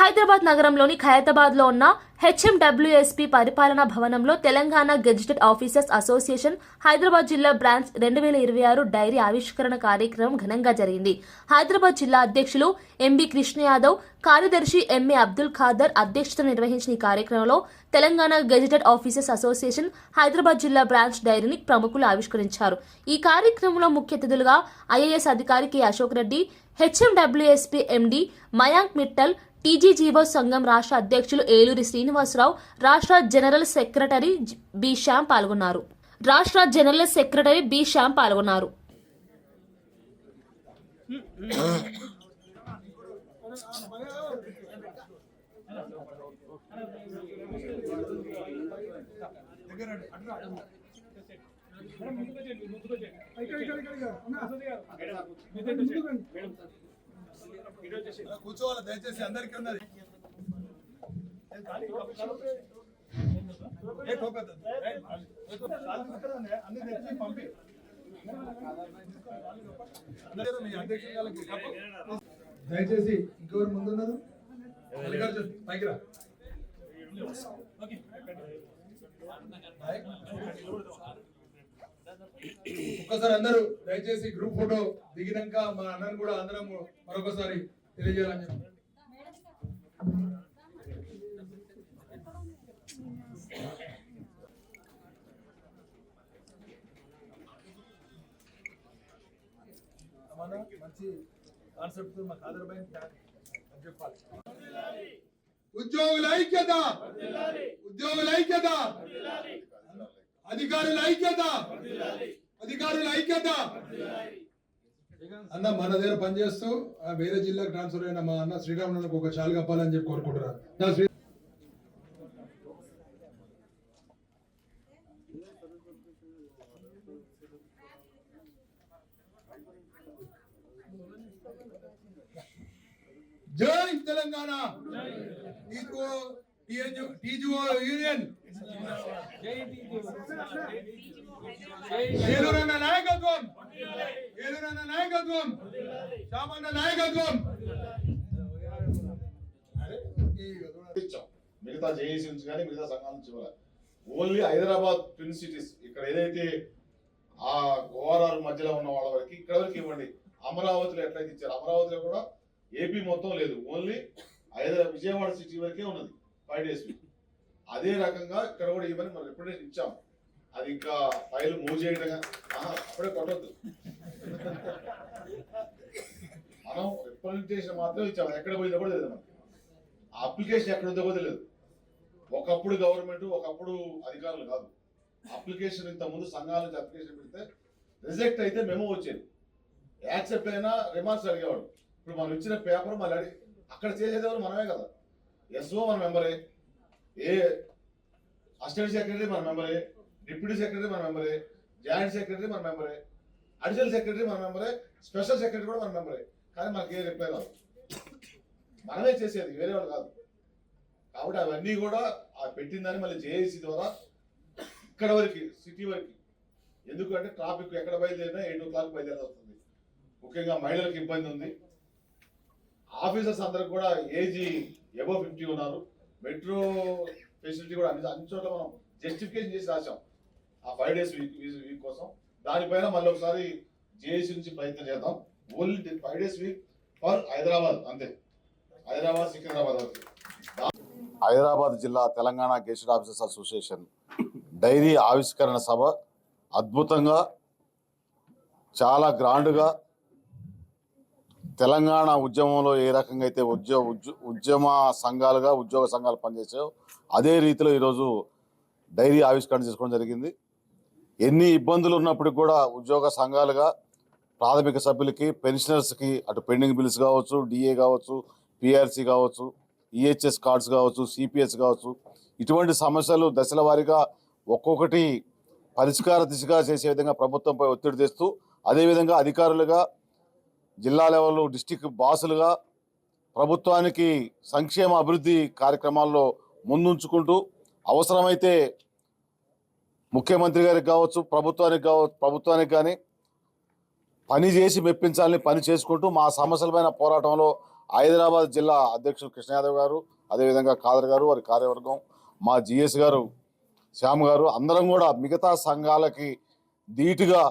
హైదరాబాద్ నగరంలోని ఖైరతాబాద్లో ఉన్న హెచ్ఎండబ్ల్యూఎస్పీ పరిపాలనా భవనంలో Telangana gazetted officers association Hyderabad జిల్లా బ్రాంచ్ 2026 డైరీ ఆవిష్కరణ కార్యక్రమం ఘనంగా జరిగింది. హైదరాబాద్ జిల్లా అధ్యక్షులు ఎంబి కృష్ణ యాదవ్, కార్యదర్శి ఎంఏ అబ్దుల్ ఖాదర్ అధ్యక్షతన నిర్వహించిన ఈ కార్యక్రమంలో Telangana gazetted officers association Hyderabad జిల్లా బ్రాంచ్ డైరీని ప్రముఖులు ఆవిష్కరించారు. ఈ కార్యక్రమంలో ముఖ్య అతిథులుగా ఐఏఎస్ అధికారి కె అశోక్ రెడ్డి, హెచ్ఎండబ్ల్యూఎస్పీ ఎండి మయాంక్ మిట్టల్, టీజీజీఓ సంఘం రాష్ట్ర అధ్యక్షులు ఏలూరి శ్రీనివాసరావు, రాష్ట్ర జనరల్ సెక్రటరీ బి శ్యామ్ పాల్గొన్నారు. కూర్చోవాలి దయచేసి, అందరికీ ఉన్నది. దయచేసి ఇంకెవరు ముందున్నారు పైకి రా. ఒక్కసారి అందరూ దయచేసి గ్రూప్ ఫోటో దిగినాక మా అన్నను కూడా అందరం మరొకసారి తెలియజేయాలని చెప్పి. మంచి కాన్సెప్ట్ మా ఖాదర్ భాయ్ చెప్పాలి. ఉద్యోగుల ఐక్యత, ఉద్యోగుల ఐక్యత, అధికారుల ఐక్యత, అధికారుల ఐక్యత. అన్న మన దగ్గర పనిచేస్తూ వేరే జిల్లాకు ట్రాన్స్ఫర్ అయిన మా అన్న శ్రీరాములకు ఒక చాలు కప్పాలని చెప్పి కోరుకుంటున్నారు. జై తెలంగాణ. టీజీఓ యూనియన్ ఏలూరన్న నాయకత్వం, ఏలూరన్న నాయకత్వం, సామాన్య నాయకత్వం. మిగతా జేఏసీ నుంచి కానీ మిగతా సంఘాల నుంచి ఓన్లీ హైదరాబాద్ ట్విన్ సిటీస్ ఇక్కడ ఏదైతే ఆ ఓఆర్ఆర్ మధ్యలో ఉన్న వాళ్ళ వరకు ఇక్కడ వరకు ఇవ్వండి. అమరావతిలో ఎట్లయితే ఇచ్చారు, అమరావతిలో కూడా ఏపీ మొత్తం లేదు, ఓన్లీ విజయవాడ సిటీ వరకే ఉన్నది 5 days. అదే రకంగా ఇక్కడ కూడా ఇవ్వని మనం రిప్రజెంటేషన్ ఇచ్చాం. అది ఇంకా ఫైల్ మూవ్ చేయడం అప్పుడే కొట్టద్దు, మనం రిప్రజెంటేషన్ మాత్రం ఇచ్చాం. ఎక్కడ పోయిందో కూడా తెలియదు మనకి, అప్లికేషన్ ఎక్కడ ఉందో కూడా తెలియదు. ఒకప్పుడు గవర్నమెంట్, ఒకప్పుడు అధికారులు కాదు. అప్లికేషన్ ఇంత ముందు సంఘాల నుంచి అప్లికేషన్ పెడితే రిజెక్ట్ అయితే మెమో వచ్చేది, యాక్సెప్ట్ అయినా రిమార్క్స్ అడిగేవాడు. ఇప్పుడు మనం ఇచ్చిన పేపర్ మళ్ళీ అక్కడ చేసేదేవారు మనమే కదా. ఎస్ఓ మన మెంబరే, ఏ అసిస్టెంట్ సెక్రటరీ మన మెంబరే, డిప్యూటీ సెక్రటరీ మన మెంబరే, జాయింట్ సెక్రటరీ మన మెంబరే, అడిషనల్ సెక్రటరీ మన మెంబరే, స్పెషల్ సెక్రటరీ కూడా మన మెంబరే. కానీ మనకి ఏ రిప్లై రాదు, మనమే చేసేది, వేరే వాళ్ళు కాదు. కాబట్టి అవన్నీ కూడా పెట్టిందని మళ్ళీ జేఏసీ ద్వారా ఇక్కడ వరకు సిటీ వరకు. ఎందుకంటే ట్రాఫిక్ ఎక్కడ బయలుదేరినా 8 o'clock బయలుదేరాల్సి వస్తుంది. ముఖ్యంగా మహిళలకు ఇబ్బంది ఉంది. ఆఫీసర్స్ అందరికి కూడా ఏజ్ అబవ్ 50 ఉన్నారు. మెట్రో ఫెసిలిటీ కూడా అన్ని చోట్ల మనం జస్టిఫికేషన్ చేసి రాసాం ఆ 5 days వీక్ కోసం. దానిపైన మళ్ళీ ఒకసారి జేఏసీ నుంచి ప్రయత్నం చేద్దాం. Only 5 days week for Hyderabad, అంతే. హైదరాబాద్, సికింద్రాబాద్ వరకు. హైదరాబాద్ జిల్లా Telangana gazetted officers association dairy ఆవిష్కరణ సభ అద్భుతంగా, చాలా గ్రాండ్గా తెలంగాణ ఉద్యమంలో ఏ రకంగా అయితే ఉద్యమ సంఘాలుగా ఉద్యోగ సంఘాలు పనిచేసాయో అదే రీతిలో ఈరోజు డైరీ ఆవిష్కరణ చేసుకోవడం జరిగింది. ఎన్ని ఇబ్బందులు ఉన్నప్పటికీ కూడా ఉద్యోగ సంఘాలుగా ప్రాథమిక సభ్యులకి, పెన్షనర్స్కి, అటు పెండింగ్ బిల్స్ కావచ్చు, డిఏ కావచ్చు, పిఆర్సీ కావచ్చు, ఈహెచ్ఎస్ కార్డ్స్ కావచ్చు, సిపిఎస్ కావచ్చు, ఇటువంటి సమస్యలు దశల వారీగా ఒక్కొక్కటి పరిష్కార దిశగా చేసే విధంగా ప్రభుత్వంపై ఒత్తిడి తెస్తూ, అదేవిధంగా అధికారులుగా, జిల్లా లెవెల్లో డిస్టిక్ బాసులుగా ప్రభుత్వానికి సంక్షేమ అభివృద్ధి కార్యక్రమాల్లో ముందుంచుకుంటూ అవసరమైతే ముఖ్యమంత్రి గారికి కావచ్చు, ప్రభుత్వానికి కానీ పని చేసి మెప్పించాలని పని చేసుకుంటూ మా సమస్యలపైన పోరాటంలో హైదరాబాద్ జిల్లా అధ్యక్షులు కృష్ణ యాదవ్ గారు, అదేవిధంగా ఖాదర్ గారు, వారి కార్యవర్గం, మా జిఎస్ గారు, శ్యామ్ గారు, అందరం కూడా మిగతా సంఘాలకి ధీటుగా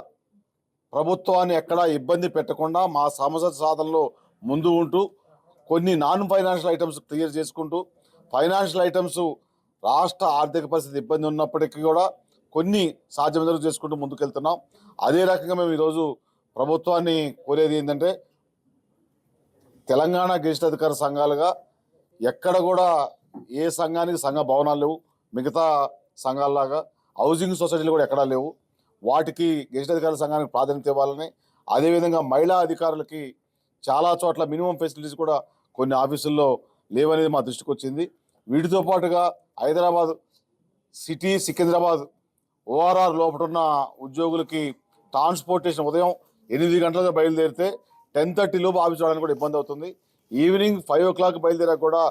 ప్రభుత్వాన్ని ఎక్కడా ఇబ్బంది పెట్టకుండా మా సమస్య సాధనలో ముందు ఉంటూ కొన్ని నాన్ ఫైనాన్షియల్ ఐటమ్స్ క్లియర్ చేసుకుంటూ, ఫైనాన్షియల్ ఐటమ్స్ రాష్ట్ర ఆర్థిక పరిస్థితి ఇబ్బంది ఉన్నప్పటికీ కూడా కొన్ని సాధ్యమైనంత చేసుకుంటూ ముందుకెళ్తున్నాం. అదే రకంగా మేము ఈరోజు ప్రభుత్వాన్ని కోరేది ఏంటంటే, తెలంగాణ గెజిట్ అధికార సంఘాలుగా ఎక్కడ కూడా ఏ సంఘానికి సంఘ భవనాలు లేవు. మిగతా సంఘాలలాగా హౌసింగ్ సొసైటీలు కూడా ఎక్కడా లేవు. వాటికి గెజిట్ అధికారుల సంఘానికి ప్రాధాన్యత ఇవ్వాలని, అదేవిధంగా మహిళా అధికారులకి చాలా చోట్ల మినిమం ఫెసిలిటీస్ కూడా కొన్ని ఆఫీసుల్లో లేవనేది మా దృష్టికి వచ్చింది. వీటితో పాటుగా హైదరాబాద్ సిటీ, సికింద్రాబాద్ ఓఆర్ఆర్ లోపల ఉన్న ఉద్యోగులకి ట్రాన్స్పోర్టేషన్ ఉదయం 8 గంటలకు బయలుదేరితే 10:30 లోపు ఆఫీస్ రావడానికి కూడా ఇబ్బంది అవుతుంది. ఈవినింగ్ 5 o'clock బయలుదేరా కూడా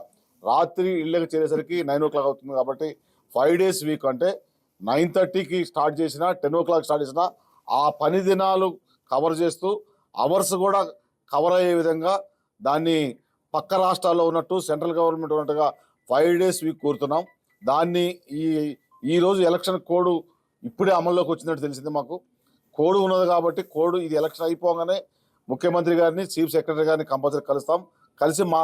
రాత్రి ఇళ్ళకి చేరేసరికి 9 o'clock అవుతుంది. కాబట్టి 5 days వీక్ అంటే 9:30కి స్టార్ట్ చేసినా 10 o'clock స్టార్ట్ చేసినా ఆ పని దినాలు కవర్ చేస్తూ అవర్స్ కూడా కవర్ అయ్యే విధంగా దాన్ని పక్క రాష్ట్రాల్లో ఉన్నట్టు సెంట్రల్ గవర్నమెంట్ ఉన్నట్టుగా 5 days వీక్ కోరుతున్నాం. దాన్ని ఈరోజు ఎలక్షన్ కోడ్ ఇప్పుడే అమల్లోకి వచ్చినట్టు తెలిసింది మాకు. కోడ్ ఉన్నది కాబట్టి కోడ్ ఇది ఎలక్షన్ అయిపోగానే ముఖ్యమంత్రి గారిని, చీఫ్ సెక్రటరీ గారిని కంపల్సరీ కలుస్తాం. కలిసి మా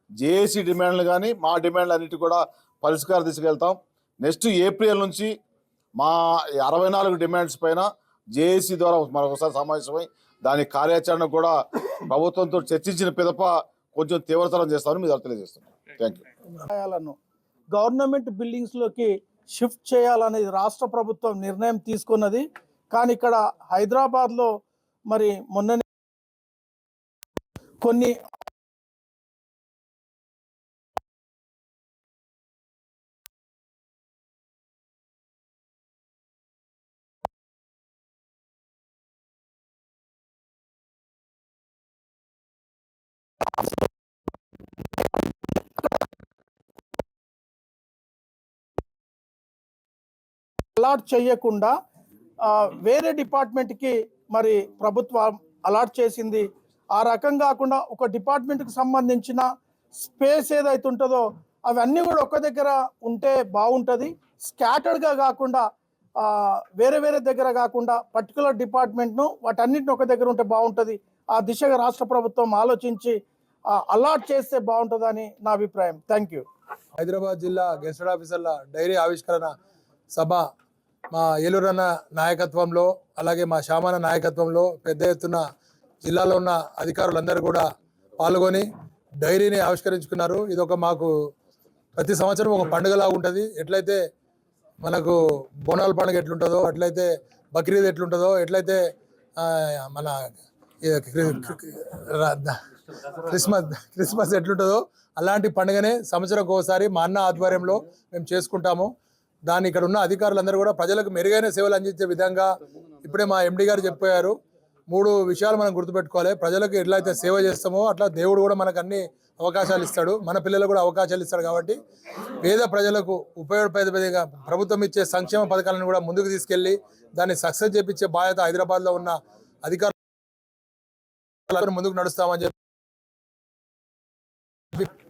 జేఏసీ డిమాండ్లు కానీ మా డిమాండ్లు అన్నిటి కూడా పరిష్కారం తీసుకెళ్తాం. నెక్స్ట్ ఏప్రిల్ నుంచి మా 64 డిమాండ్స్ పైన జేఏసీ ద్వారా మరొకసారి సమావేశమై దాని కార్యాచరణ కూడా ప్రభుత్వంతో చర్చించిన పిదప కొంచెం తీవ్రతరం చేస్తామని మీరు తెలియజేస్తున్నాం. Thank you. గవర్నమెంట్ బిల్డింగ్స్ లోకి షిఫ్ట్ చేయాలనేది రాష్ట్ర ప్రభుత్వం నిర్ణయం తీసుకున్నది. కానీ ఇక్కడ హైదరాబాద్ లో మరి మొన్న కొన్ని అలాట్ చేయకుండా వేరే డిపార్ట్మెంట్కి మరి ప్రభుత్వం అలాట్ చేసింది. ఆ రకం కాకుండా ఒక డిపార్ట్మెంట్కి సంబంధించిన స్పేస్ ఏదైతే ఉంటుందో అవన్నీ కూడా ఒక దగ్గర ఉంటే బాగుంటుంది. స్కాటర్డ్గా కాకుండా వేరే వేరే దగ్గర కాకుండా పర్టికులర్ డిపార్ట్మెంట్ను వాటన్నిటిని ఒక దగ్గర ఉంటే బాగుంటుంది. ఆ దిశగా రాష్ట్ర ప్రభుత్వం ఆలోచించి అలాట్ చేస్తే బాగుంటుందని నా అభిప్రాయం. Thank you. హైదరాబాద్ జిల్లా గెస్టెడ్ ఆఫీసర్ల డైరీ ఆవిష్కరణ సభ మా ఏలూరన్న నాయకత్వంలో, అలాగే మా శామన్న నాయకత్వంలో పెద్ద ఎత్తున జిల్లాలో ఉన్న అధికారులందరూ కూడా పాల్గొని డైరీని ఆవిష్కరించుకున్నారు. ఇది ఒక మాకు ప్రతి సంవత్సరం ఒక పండుగలాగా ఉంటుంది. ఎట్లయితే మనకు బోనాల పండుగ ఎట్లుంటుందో, అట్లయితే బక్రీద్ ఎట్లుంటుందో, ఎట్లయితే మన క్రిస్మస్ ఎట్లుంటుందో అలాంటి పండుగనే సంవత్సరంకి ఒకసారి మా అన్న ఆధ్వర్యంలో మేము చేసుకుంటాము. దాన్ని ఇక్కడ ఉన్న అధికారులందరూ కూడా ప్రజలకు మెరుగైన సేవలు అందించే విధంగా ఇప్పుడే మా ఎండి గారు చెప్పారు. 3 విషయాలు మనం గుర్తుపెట్టుకోవాలి. ప్రజలకు ఎట్లయితే సేవ చేస్తామో అట్లా దేవుడు కూడా మనకు అన్ని అవకాశాలు ఇస్తాడు, మన పిల్లలకు కూడా అవకాశాలు ఇస్తాడు. కాబట్టి పేద ప్రజలకు ఉపయోగపడేదిగా ప్రభుత్వం ఇచ్చే సంక్షేమ పథకాలను కూడా ముందుకు తీసుకెళ్లి దాన్ని సక్సెస్ చేపించే బాధ్యత హైదరాబాద్లో ఉన్న అధికారులు ముందుకు నడుస్తామని చెప్పి